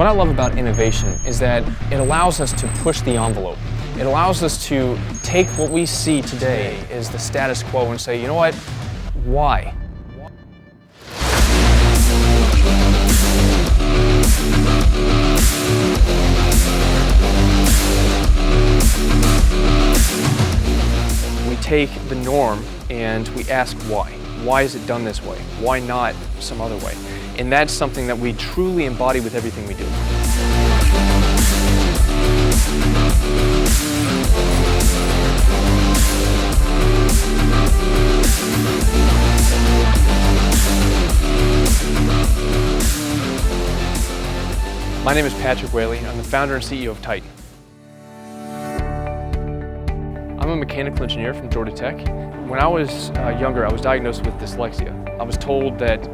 What I love about innovation is that it allows us to push the envelope. It allows us to take what we see today as the status quo and say, you know what, why? We take the norm and we ask why. Why is it done this way? Why not some other way? And that's something that we truly embody with everything we do. My name is Whaley. I'm the founder and CEO of TITIN. I'm a mechanical engineer from Georgia Tech. When I was younger, I was diagnosed with dyslexia. I was told that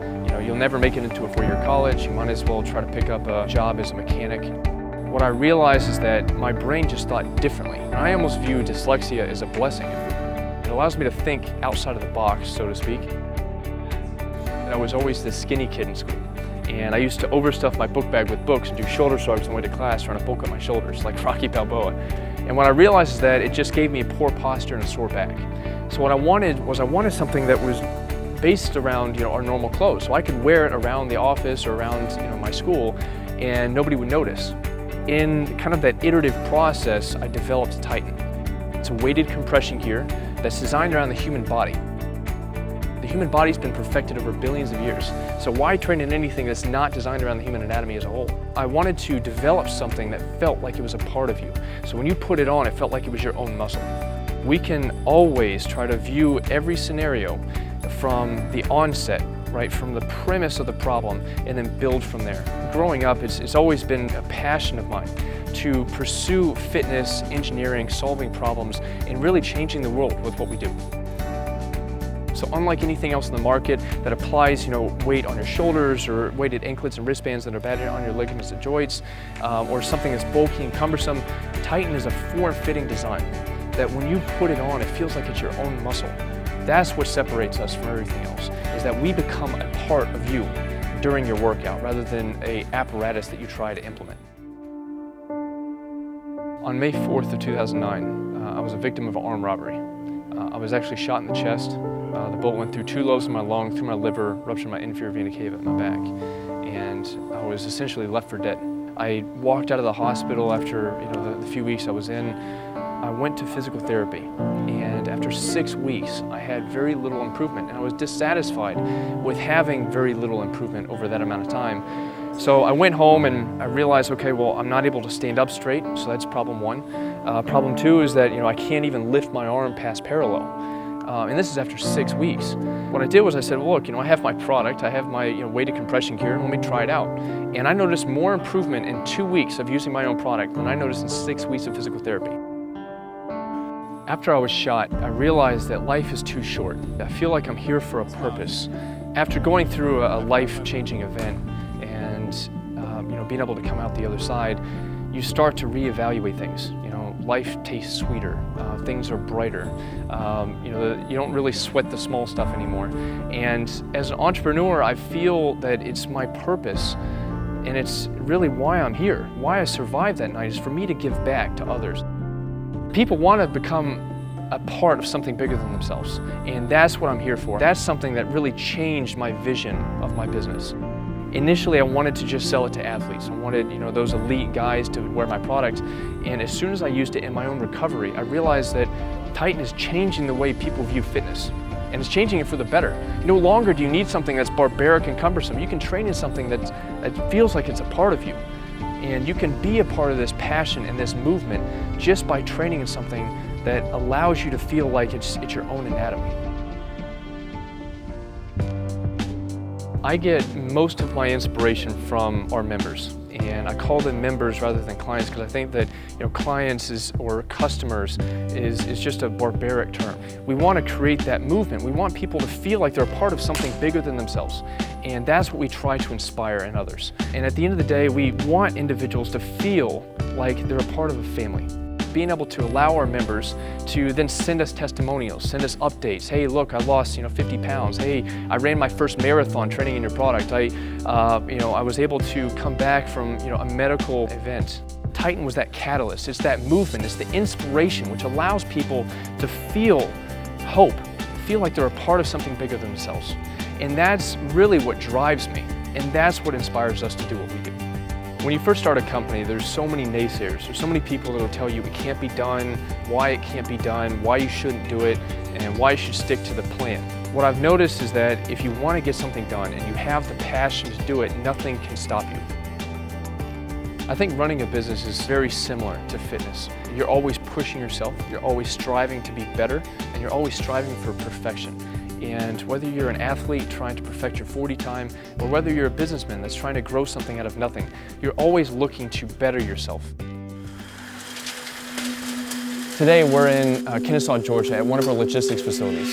you'll never make it into a four-year college. You might as well try to pick up a job as a mechanic. What I realized is that my brain just thought differently. And I almost view dyslexia as a blessing. It allows me to think outside of the box, so to speak. And I was always the skinny kid in school. And I used to overstuff my book bag with books and do shoulder shrugs on the way to class trying to bulk up my shoulders like Rocky Balboa. And what I realized is that it just gave me poor posture and a sore back. So what I wanted something that was based around our normal clothes. So I could wear it around the office or around my school and nobody would notice. In kind of that iterative process, I developed TITIN. It's a weighted compression gear that's designed around the human body. The human body's been perfected over billions of years, so why train in anything that's not designed around the human anatomy as a whole? I wanted to develop something that felt like it was a part of you. So when you put it on, it felt like it was your own muscle. We can always try to view every scenario from the onset, right, from the premise of the problem, and then build from there. Growing up, it's always been a passion of mine to pursue fitness, engineering, solving problems, and really changing the world with what we do. So unlike anything else in the market that applies weight on your shoulders or weighted anklets and wristbands that are bad on your ligaments and joints, or something that's bulky and cumbersome, TITIN is a form-fitting design that when you put it on, it feels like it's your own muscle. That's what separates us from everything else, is that we become a part of you during your workout rather than an apparatus that you try to implement. On May 4th of 2009, I was a victim of an armed robbery. I was actually shot in the chest. The bullet went through 2 lobes of my lung, through my liver, ruptured my inferior vena cava at my back, and I was essentially left for dead. I walked out of the hospital after the few weeks I was in. I went to physical therapy, and after 6 weeks, I had very little improvement, and I was dissatisfied with having very little improvement over that amount of time. So I went home and I realized, okay, well, I'm not able to stand up straight, so that's problem one. Problem two is that I can't even lift my arm past parallel. And this is after 6 weeks. What I did was I said, well, look, I have my product, I have my weighted compression gear, and let me try it out. And I noticed more improvement in 2 weeks of using my own product than I noticed in 6 weeks of physical therapy. After I was shot, I realized that life is too short. I feel like I'm here for a purpose. After going through a life-changing event and being able to come out the other side, you start to reevaluate things. Life tastes sweeter, things are brighter. You don't really sweat the small stuff anymore. And as an entrepreneur, I feel that it's my purpose, and it's really why I'm here. Why I survived that night is for me to give back to others. People want to become a part of something bigger than themselves, and that's what I'm here for. That's something that really changed my vision of my business. Initially, I wanted to just sell it to athletes. I wanted, those elite guys to wear my product. And as soon as I used it in my own recovery, I realized that TITIN is changing the way people view fitness. And it's changing it for the better. No longer do you need something that's barbaric and cumbersome. You can train in something that feels like it's a part of you. And you can be a part of this passion and this movement just by training in something that allows you to feel like it's your own anatomy. I get most of my inspiration from our members, and I call them members rather than clients because I think that clients or customers is just a barbaric term. We want to create that movement. We want people to feel like they're a part of something bigger than themselves, and that's what we try to inspire in others. And at the end of the day, we want individuals to feel like they're a part of a family. being able to allow our members to then send us testimonials, send us updates. Hey, look, I lost 50 pounds. Hey, I ran my first marathon training in your product. I was able to come back from a medical event. TITIN was that catalyst. It's that movement. It's the inspiration which allows people to feel hope, feel like they're a part of something bigger than themselves. And that's really what drives me. And that's what inspires us to do what we do. When you first start a company, there's so many naysayers. There's so many people that will tell you it can't be done, why it can't be done, why you shouldn't do it, and why you should stick to the plan. What I've noticed is that if you want to get something done and you have the passion to do it, nothing can stop you. I think running a business is very similar to fitness. You're always pushing yourself, you're always striving to be better, and you're always striving for perfection. And whether you're an athlete trying to perfect your 40 time, or whether you're a businessman that's trying to grow something out of nothing, you're always looking to better yourself. Today we're in Kennesaw, Georgia at one of our logistics facilities.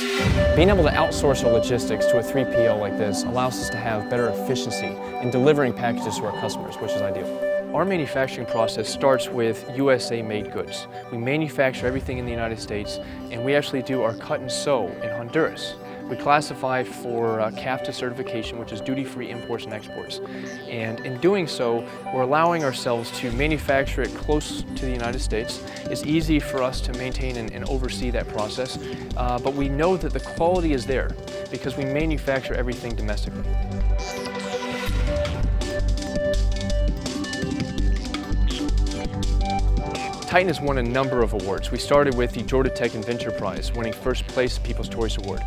Being able to outsource our logistics to a 3PL like this allows us to have better efficiency in delivering packages to our customers, which is ideal. Our manufacturing process starts with USA-made goods. We manufacture everything in the United States, and we actually do our cut and sew in Honduras. We classify for CAFTA certification, which is duty-free imports and exports. And in doing so, we're allowing ourselves to manufacture it close to the United States. It's easy for us to maintain and oversee that process, but we know that the quality is there because we manufacture everything domestically. TITIN has won a number of awards. We started with the Georgia Tech Inventor Prize, winning first place People's Choice Award.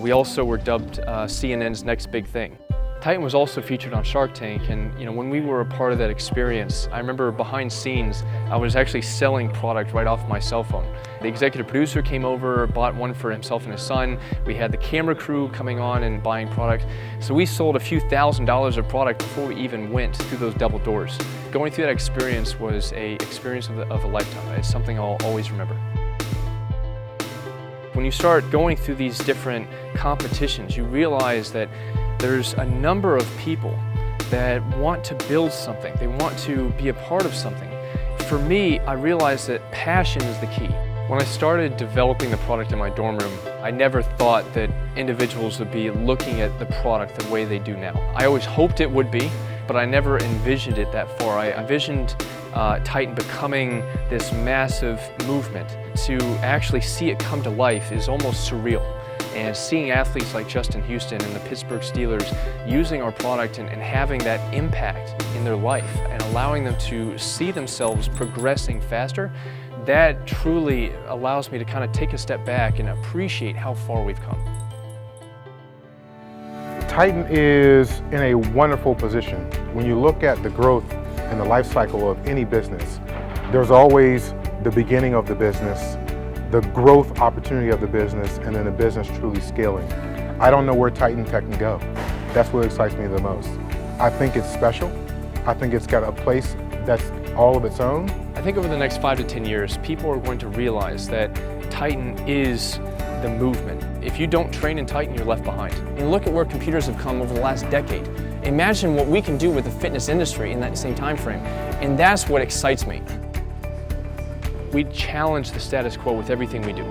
We also were dubbed CNN's Next Big Thing. TITIN was also featured on Shark Tank, and when we were a part of that experience, I remember behind scenes, I was actually selling product right off my cell phone. The executive producer came over, bought one for himself and his son. We had the camera crew coming on and buying product. So we sold a few $1,000s of product before we even went through those double doors. Going through that experience was an experience of a lifetime. It's something I'll always remember. When you start going through these different competitions, you realize that there's a number of people that want to build something. They want to be a part of something. For me, I realized that passion is the key. When I started developing the product in my dorm room, I never thought that individuals would be looking at the product the way they do now. I always hoped it would be, but I never envisioned it that far. I envisioned TITIN becoming this massive movement. To actually see it come to life is almost surreal. And seeing athletes like Justin Houston and the Pittsburgh Steelers using our product and having that impact in their life and allowing them to see themselves progressing faster, that truly allows me to kind of take a step back and appreciate how far we've come. TITIN is in a wonderful position. When you look at the growth and the life cycle of any business, there's always the beginning of the business, the growth opportunity of the business, and then the business truly scaling. I don't know where TITIN Tech can go. That's what excites me the most. I think it's special. I think it's got a place that's all of its own. I think over the next 5 to 10 years, people are going to realize that TITIN is the movement. If you don't train in TITIN, you're left behind. And look at where computers have come over the last decade. Imagine what we can do with the fitness industry in that same time frame. And that's what excites me. We challenge the status quo with everything we do.